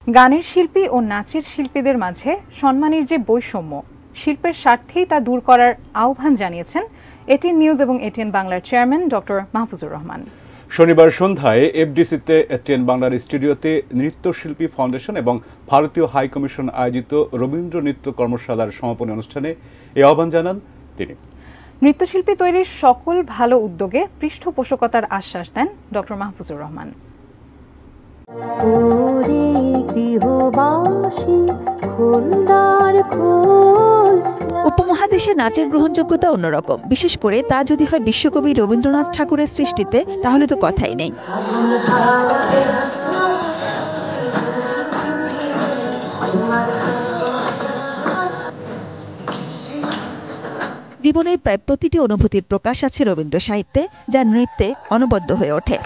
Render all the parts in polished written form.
গানের শিল্পী ও নাচের শিল্পীদের মাঝে সম্মানের যে বৈষম্য, শিল্পের স্বার্থেই তা দূর করার আহ্বান জানিয়েছেন এটিএন নিউজ এবং এটিএন বাংলার চেয়ারম্যান ডক্টর মাহফুজুর রহমান। শনিবার সন্ধ্যায় এফডিসিতে এটিএন বাংলার স্টুডিওতে নৃত্যশিল্পী ফাউন্ডেশন এবং ভারতীয় হাই কমিশন আয়োজিত রবীন্দ্র নৃত্য কর্মশালার সমাপনী অনুষ্ঠানে এই আহ্বান জানান তিনি। নৃত্যশিল্পী তৈরির সকল ভালো উদ্যোগে পৃষ্ঠপোষকতার আশ্বাস দেন ডক্টর মাহফুজুর রহমান। উপমহাদেশে নাচের গ্রহণযোগ্যতা অন্যরকম, বিশেষ করে তা যদি হয় বিশ্বকবি রবীন্দ্রনাথ ঠাকুরের সৃষ্টিতে, তাহলে তো কথাই নেই। জীবনের প্রায় প্রতিটি অনুভূতির প্রকাশ আছে রবীন্দ্র সাহিত্যে, যা নৃত্যে অনবদ্য হয়ে ওঠে।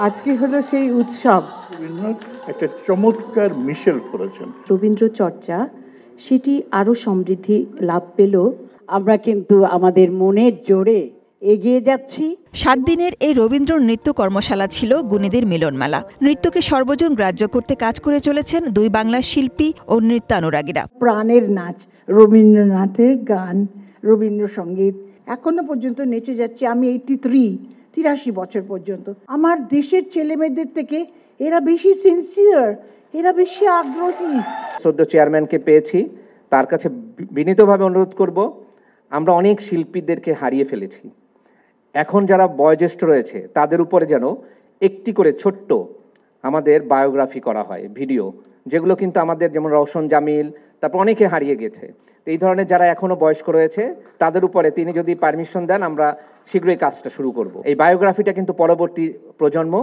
আজকে হলো সেই উৎসব। একটা চমৎকার মিশেল করেছেন। রবীন্দ্র চর্চা সেটি আরো সমৃদ্ধি লাভ পেল। আমরা কিন্তু আমাদের মনের জোরে এগিয়ে যাচ্ছি। 7 দিনের এই রবীন্দ্র নৃত্য কর্মশালা ছিল গুণীদের মিলনমেলা। নৃত্যকে সর্বজন গ্রাহ্য করতে কাজ করে চলেছেন 2 বাংলার শিল্পী ও নৃত্যানুরাগীরা। প্রাণের নাচ, রবীন্দ্রনাথের গান, রবীন্দ্রসঙ্গীত এখনো পর্যন্ত নেচে যাচ্ছি। আমি 83 বছর পর্যন্ত। আমার দেশের ছেলেমেয়েদের থেকে এরা বেশি সিনসিয়ার, এরা বেশি আগ্রহী। শ্রদ্ধেয় চেয়ারম্যানকে পেয়েছি, তার কাছে বিনীতভাবে অনুরোধ করব, আমরা অনেক শিল্পীদেরকে হারিয়ে ফেলেছি। এখন যারা বয়োজ্যেষ্ঠ রয়েছে তাদের উপরে যেন একটি করে ছোট্ট আমাদের বায়োগ্রাফি করা হয়, ভিডিও, যেগুলো কিন্তু আমাদের যেমন রওশন জামিল, তারপর অনেকে হারিয়ে গেছে। তো এই ধরনের যারা এখনো বয়স্ক রয়েছে তাদের উপরে তিনি যদি পারমিশন দেন, আমরা শীঘ্রই কাজটা শুরু করব। এই বায়োগ্রাফিটা কিন্তু পরবর্তী প্রজন্ম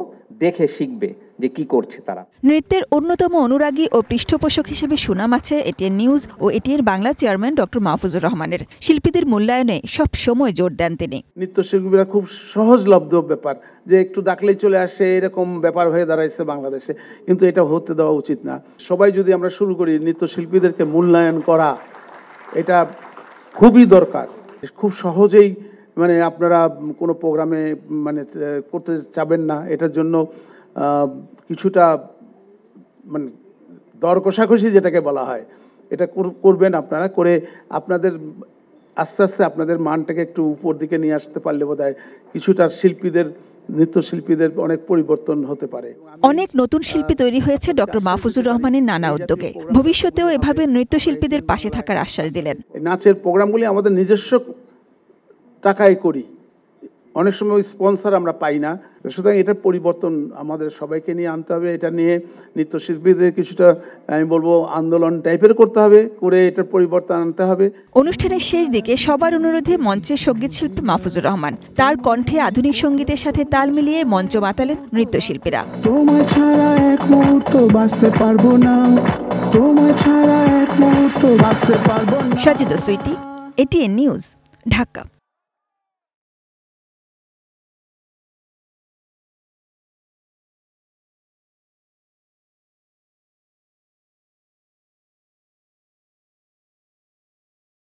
দেখে শিখবে যে কি করছে তারা। নৃত্যের অন্যতম অনুরাগী ও পৃষ্ঠপোষক হিসেবে সুনাম আছে এটিএন নিউজ ও ATN Bangla chairman doctor Mahfuzur রহমানের। শিল্পীদের মূল্যায়নে সব সময় জোর দেন তিনি। নৃত্যশিল্পীরা খুব সহজলভ্য ব্যাপার, যে একটু ডাকলেই চলে আসে, এরকম ব্যাপার হয়ে দাঁড়াইছে বাংলাদেশে, কিন্তু এটা হতে দেওয়া উচিত না। সবাই যদি আমরা শুরু করি নৃত্যশিল্পীদেরকে মূল্যায়ন করা, এটা খুবই দরকার। খুব সহজেই আপনারা কোনো প্রোগ্রামে করতে চাবেন না, এটার জন্য কিছুটা দর কষাকষি যেটাকে বলা হয়, এটা করবেন আপনারা। করে আপনাদের আস্তে আস্তে আপনাদের মানটাকে একটু উপর দিকে নিয়ে আসতে পারলে বোধহয় কিছুটা নৃত্যশিল্পীদের অনেক পরিবর্তন হতে পারে। অনেক নতুন শিল্পী তৈরি হয়েছে ডক্টর মাহফুজুর রহমানের নানা উদ্যোগে। ভবিষ্যতেও এভাবে নৃত্যশিল্পীদের পাশে থাকার আশ্বাস দিলেন। নাচের প্রোগ্রামগুলি আমাদের নিজস্ব টাকায় করি, অনেক সময় স্পন্সর আমরা পাই না, সুতরাং এটার পরিবর্তন আমাদের সবাইকে নিয়ে আনতে হবে। এটা নিয়ে নৃত্যশিল্পীদের কিছুটা আমি বলবো আন্দোলন টাইপের করতে হবে, করে এটার পরিবর্তন আনতে হবে। অনুষ্ঠানের শেষ দিকে সবার অনুরোধে মঞ্চে সঙ্গীত শিল্পী মাহফুজুর রহমান। তার কণ্ঠে আধুনিক সঙ্গীতের সাথে তাল মিলিয়ে মঞ্চ মাতালেন নৃত্যশিল্পীরা। তোমায় ছাড়া এক মুহূর্ত বাঁচতে পারবো না, তোমায় ছাড়া এক মুহূর্ত বাঁচতে পারবো না। Sajida Sweety, ATN news, Dhaka.